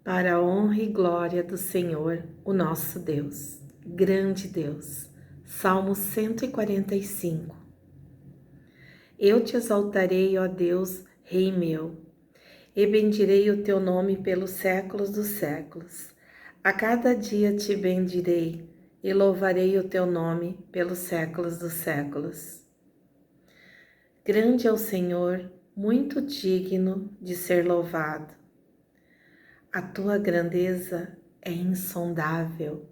para a honra e glória do Senhor, o nosso Deus, grande Deus. Salmo 145. Eu te exaltarei, ó Deus, Rei meu, e bendirei o teu nome pelos séculos dos séculos. A cada dia te bendirei e louvarei o teu nome pelos séculos dos séculos. Grande é o Senhor, muito digno de ser louvado. A tua grandeza é insondável.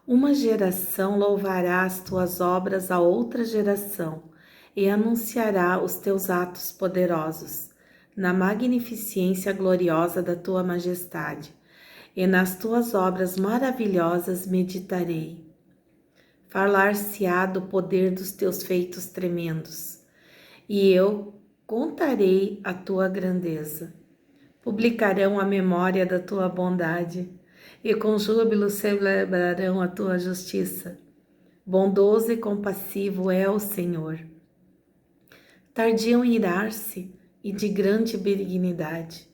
Uma geração louvará as tuas obras a outra geração e anunciará os teus atos poderosos, na magnificência gloriosa da tua majestade, e nas tuas obras maravilhosas meditarei. Falar-se-á do poder dos teus feitos tremendos, e eu contarei a tua grandeza. Publicarão a memória da tua bondade e com júbilo celebrarão a tua justiça. Bondoso e compassivo é o Senhor. Tardio em irar-se e de grande benignidade.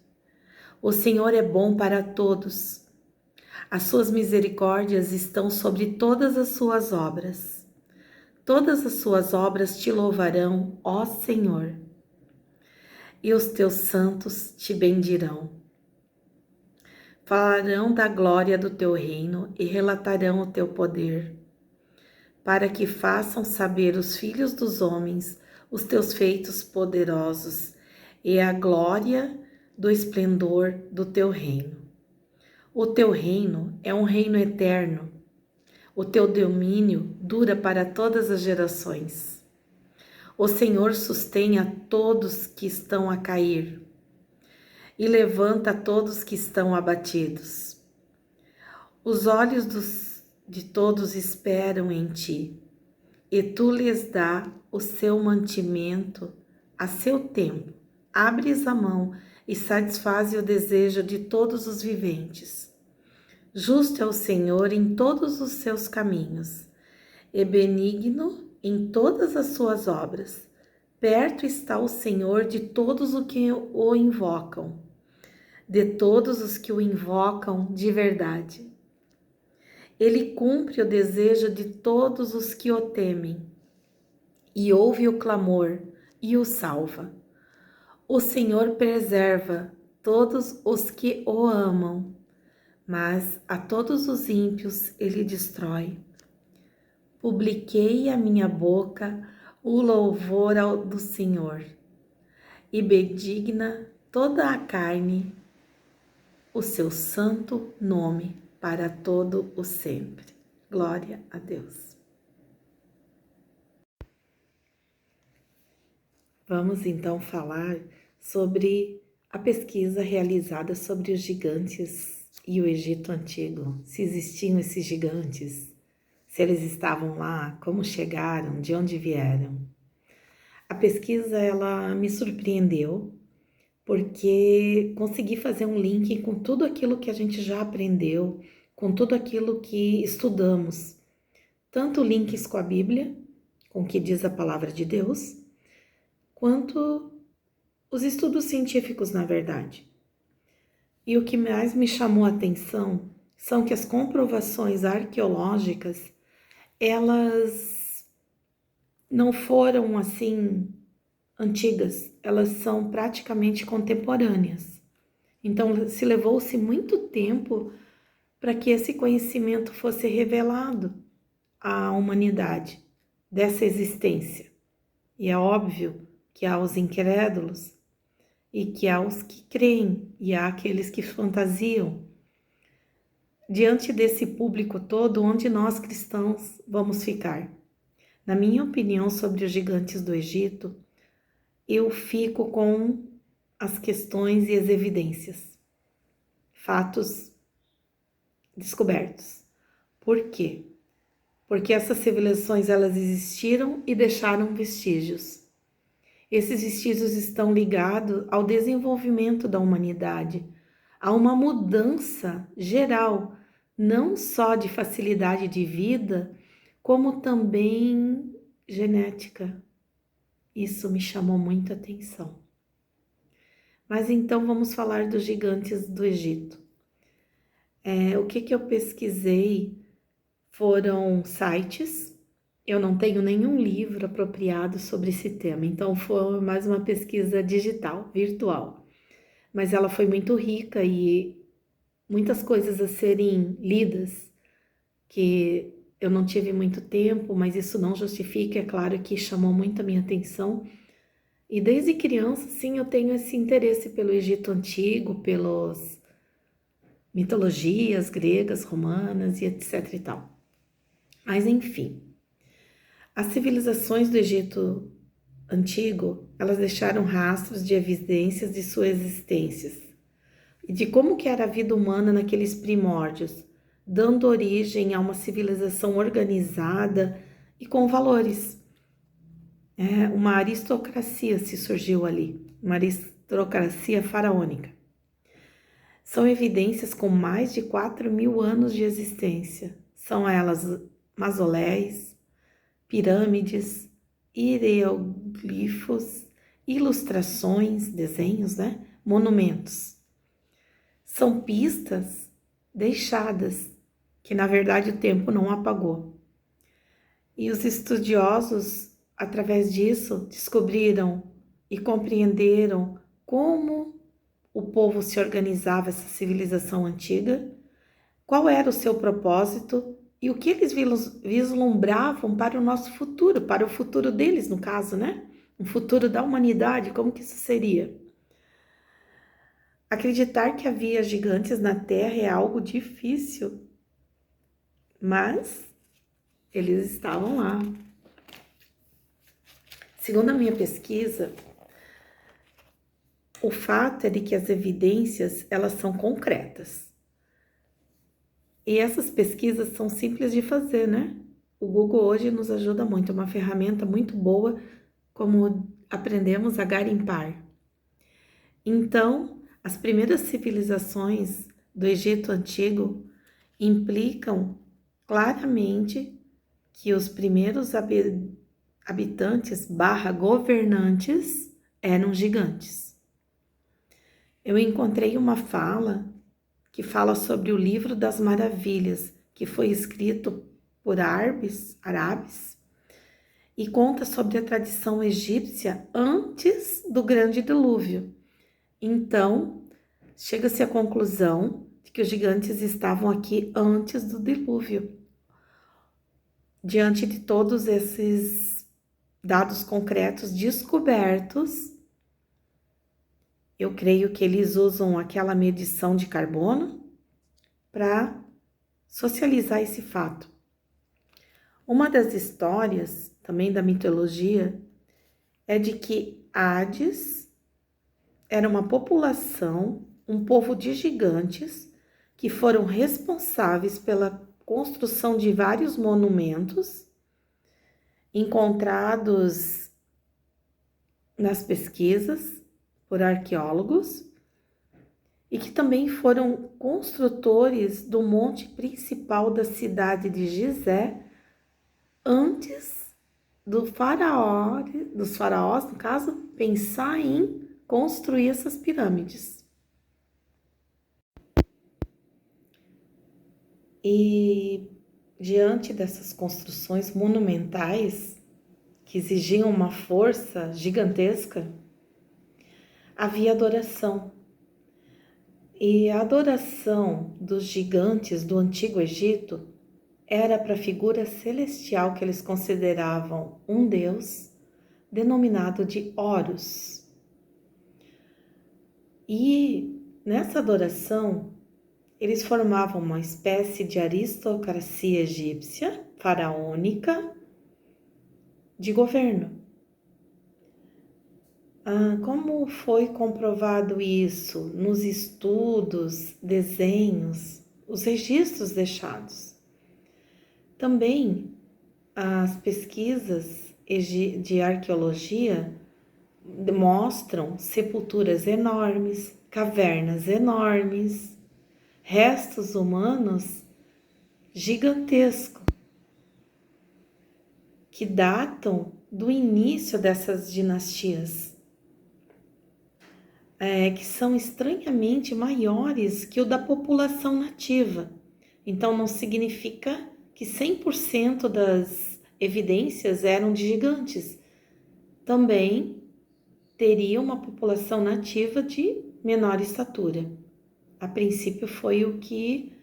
O Senhor é bom para todos. As suas misericórdias estão sobre todas as suas obras. Todas as suas obras te louvarão, ó Senhor, e os teus santos te bendirão. Falarão da glória do teu reino e relatarão o teu poder, para que façam saber os filhos dos homens os teus feitos poderosos e a glória do esplendor do teu reino. O teu reino é um reino eterno. O teu domínio dura para todas as gerações. O Senhor sustém a todos que estão a cair e levanta a todos que estão abatidos. Os olhos de todos esperam em ti, e tu lhes dá o seu mantimento a seu tempo. Abres a mão e satisfazes o desejo de todos os viventes. Justo é o Senhor em todos os seus caminhos, e benigno em todas as suas obras. Perto está o Senhor de todos os que o invocam, de todos os que o invocam de verdade. Ele cumpre o desejo de todos os que o temem, e ouve o clamor e o salva. O Senhor preserva todos os que o amam, mas a todos os ímpios ele destrói. Publiquei a minha boca o louvor do Senhor, e bendigna toda a carne o seu santo nome para todo o sempre. Glória a Deus. Vamos então falar sobre a pesquisa realizada sobre os gigantes e o Egito Antigo. Se existiam esses gigantes, se eles estavam lá, como chegaram, de onde vieram. A pesquisa ela me surpreendeu porque consegui fazer um link com tudo aquilo que a gente já aprendeu, com tudo aquilo que estudamos, tanto links com a Bíblia, com o que diz a palavra de Deus, quanto os estudos científicos, na verdade. E o que mais me chamou a atenção são que as comprovações arqueológicas, elas não foram assim antigas, elas são praticamente contemporâneas. Então, se levou-se muito tempo para que esse conhecimento fosse revelado à humanidade dessa existência. E é óbvio que há os incrédulos e que há os que creem e há aqueles que fantasiam. Diante desse público todo, onde nós cristãos vamos ficar? Na minha opinião sobre os gigantes do Egito, eu fico com as questões e as evidências, fatos descobertos. Por quê? Porque essas civilizações elas existiram e deixaram vestígios. Esses vestígios estão ligados ao desenvolvimento da humanidade, a uma mudança geral, não só de facilidade de vida, como também genética. Isso me chamou muita atenção. Mas então vamos falar dos gigantes do Egito. O que eu pesquisei foram sites. Eu não tenho nenhum livro apropriado sobre esse tema, então foi mais uma pesquisa digital, virtual. Mas ela foi muito rica e muitas coisas a serem lidas, que eu não tive muito tempo, mas isso não justifica, é claro que chamou muito a minha atenção. E desde criança, sim, eu tenho esse interesse pelo Egito Antigo, pelas mitologias gregas, romanas e etc e tal. Mas enfim, as civilizações do Egito Antigo, elas deixaram rastros de evidências de suas existências e de como que era a vida humana naqueles primórdios, dando origem a uma civilização organizada e com valores. Uma aristocracia se surgiu ali, uma aristocracia faraônica. São evidências com mais de 4.000 anos de existência. São elas mausoléus, pirâmides, hieroglifos, ilustrações, desenhos, monumentos. São pistas deixadas, que na verdade o tempo não apagou. E os estudiosos, através disso, descobriram e compreenderam como o povo se organizava, essa civilização antiga, qual era o seu propósito e o que eles vislumbravam para o nosso futuro, para o futuro deles, no caso, Um futuro da humanidade, como que isso seria? Acreditar que havia gigantes na Terra é algo difícil, mas eles estavam lá. Segundo a minha pesquisa, o fato é de que as evidências, elas são concretas. E essas pesquisas são simples de fazer, O Google hoje nos ajuda muito, é uma ferramenta muito boa, como aprendemos a garimpar. Então, as primeiras civilizações do Egito Antigo implicam claramente que os primeiros habitantes / governantes eram gigantes. Eu encontrei uma fala que fala sobre o Livro das Maravilhas, que foi escrito por árabes, e conta sobre a tradição egípcia antes do Grande Dilúvio. Então, chega-se à conclusão de que os gigantes estavam aqui antes do dilúvio. Diante de todos esses dados concretos descobertos, eu creio que eles usam aquela medição de carbono para socializar esse fato. Uma das histórias, também da mitologia, é de que Hades era uma população, um povo de gigantes que foram responsáveis pela construção de vários monumentos encontrados nas pesquisas por arqueólogos e que também foram construtores do monte principal da cidade de Gizé antes dos faraós, no caso, pensar em construir essas pirâmides. E diante dessas construções monumentais que exigiam uma força gigantesca, havia adoração. E a adoração dos gigantes do Antigo Egito era para a figura celestial que eles consideravam um deus, denominado de Horus. E nessa adoração, eles formavam uma espécie de aristocracia egípcia, faraônica, de governo. Como foi comprovado isso nos estudos, desenhos, os registros deixados? Também as pesquisas de arqueologia mostram sepulturas enormes, cavernas enormes, restos humanos gigantescos, que datam do início dessas dinastias. que são estranhamente maiores que o da população nativa. Então, não significa que 100% das evidências eram de gigantes. Também teria uma população nativa de menor estatura. A princípio, foi o que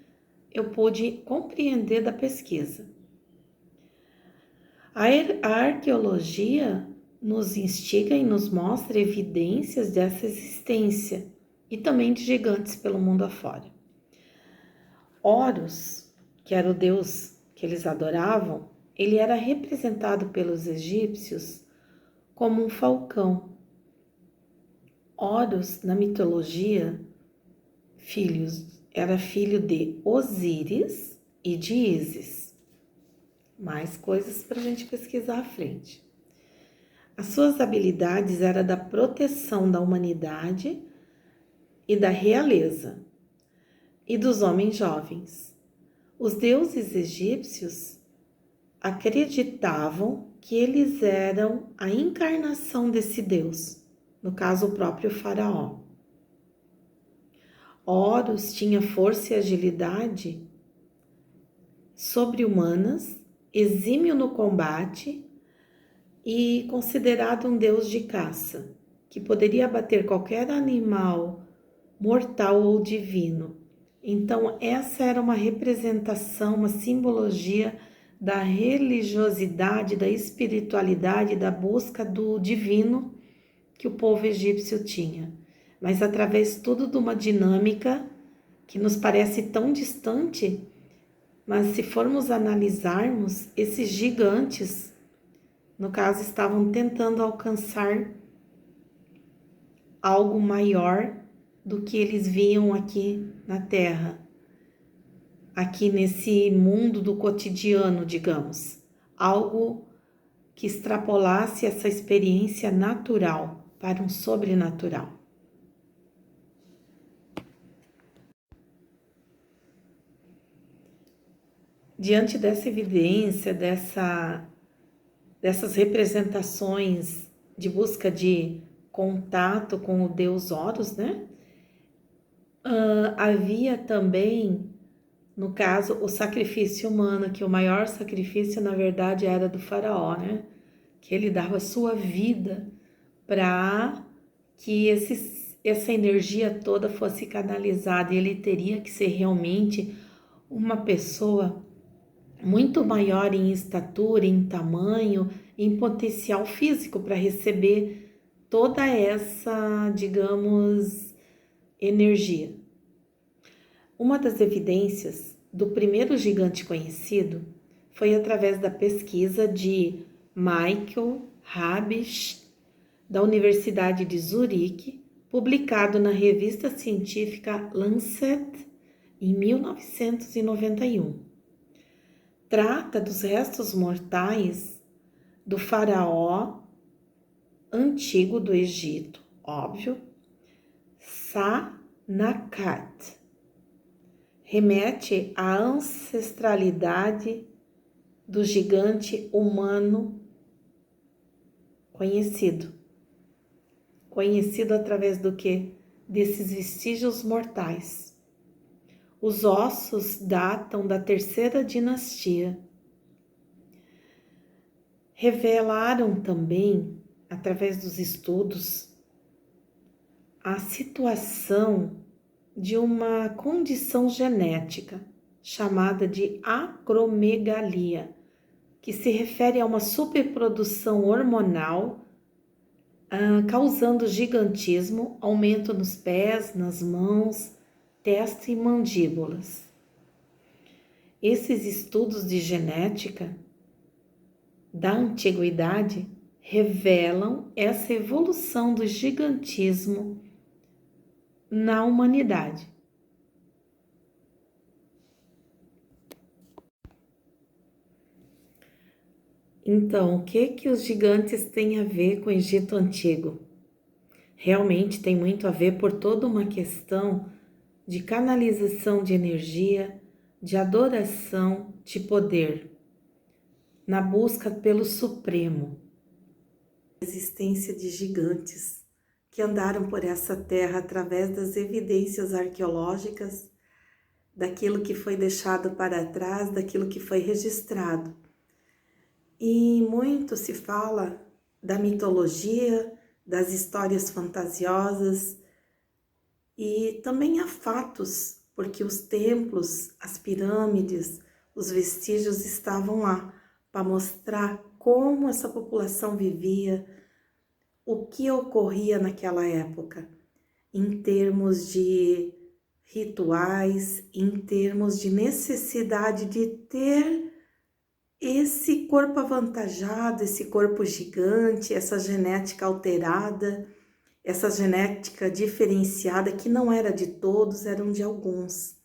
eu pude compreender da pesquisa. A arqueologia nos instiga e nos mostra evidências dessa existência e também de gigantes pelo mundo afora. Horus, que era o deus que eles adoravam, ele era representado pelos egípcios como um falcão. Horus, na mitologia, era filho de Osíris e de Ísis. Mais coisas para a gente pesquisar à frente. As suas habilidades eram da proteção da humanidade e da realeza e dos homens jovens. Os deuses egípcios acreditavam que eles eram a encarnação desse deus, no caso o próprio faraó. Horus tinha força e agilidade sobre-humanas, exímio no combate e considerado um deus de caça, que poderia abater qualquer animal mortal ou divino. Então, essa era uma representação, uma simbologia da religiosidade, da espiritualidade, da busca do divino que o povo egípcio tinha. Mas através tudo de uma dinâmica que nos parece tão distante, mas se formos analisarmos, esses gigantes, no caso, estavam tentando alcançar algo maior do que eles viam aqui na Terra, aqui nesse mundo do cotidiano, digamos, algo que extrapolasse essa experiência natural para um sobrenatural. Diante dessa evidência, dessas representações de busca de contato com o deus Horus, né? Havia também, no caso, o sacrifício humano, que o maior sacrifício, na verdade, era do faraó, né? Que ele dava sua vida para que essa energia toda fosse canalizada, e ele teria que ser realmente uma pessoa muito maior em estatura, em tamanho, em potencial físico para receber toda essa, digamos, energia. Uma das evidências do primeiro gigante conhecido foi através da pesquisa de Michael Habicht, da Universidade de Zurique, publicado na revista científica Lancet em 1991. Trata dos restos mortais do faraó antigo do Egito, óbvio, Sa-Nakat. Remete à ancestralidade do gigante humano conhecido. Conhecido através do quê? Desses vestígios mortais. Os ossos datam da terceira dinastia. Revelaram também, através dos estudos, a situação de uma condição genética chamada de acromegalia, que se refere a uma superprodução hormonal causando gigantismo, aumento nos pés, nas mãos, testa e mandíbulas. Esses estudos de genética da antiguidade revelam essa evolução do gigantismo na humanidade. Então, o que os gigantes têm a ver com o Egito Antigo? Realmente tem muito a ver por toda uma questão de canalização de energia, de adoração, de poder, na busca pelo Supremo. A existência de gigantes que andaram por essa terra através das evidências arqueológicas, daquilo que foi deixado para trás, daquilo que foi registrado. E muito se fala da mitologia, das histórias fantasiosas, e também há fatos, porque os templos, as pirâmides, os vestígios estavam lá para mostrar como essa população vivia, o que ocorria naquela época, em termos de rituais, em termos de necessidade de ter esse corpo avantajado, esse corpo gigante, essa genética alterada, essa genética diferenciada que não era de todos, eram de alguns.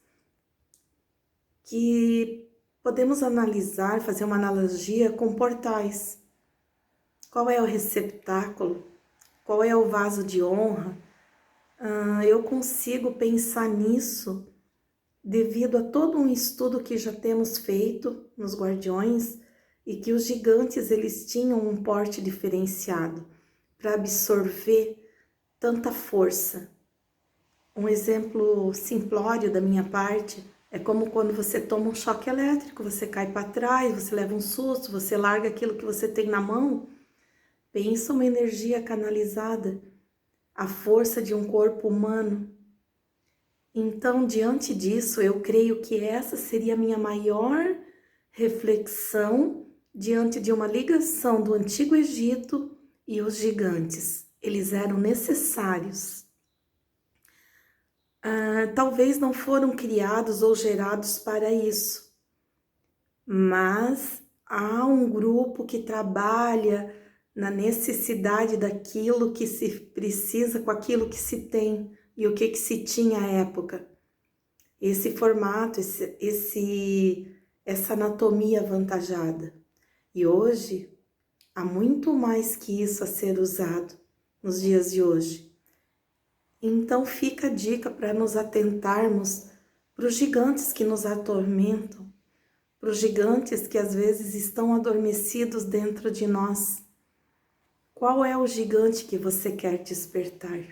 Que podemos analisar, fazer uma analogia com portais. Qual é o receptáculo? Qual é o vaso de honra? Eu consigo pensar nisso devido a todo um estudo que já temos feito nos guardiões e que os gigantes eles tinham um porte diferenciado para absorver tanta força. Um exemplo simplório da minha parte é como quando você toma um choque elétrico, você cai para trás, você leva um susto, você larga aquilo que você tem na mão. Pensa uma energia canalizada, a força de um corpo humano. Então, diante disso, eu creio que essa seria a minha maior reflexão diante de uma ligação do Antigo Egito e os gigantes. Eles eram necessários. Talvez não foram criados ou gerados para isso, mas há um grupo que trabalha na necessidade daquilo que se precisa com aquilo que se tem e o que se tinha à época. Esse formato, essa anatomia avantajada. E hoje, há muito mais que isso a ser usado nos dias de hoje. Então fica a dica para nos atentarmos para os gigantes que nos atormentam, para os gigantes que às vezes estão adormecidos dentro de nós. Qual é o gigante que você quer despertar?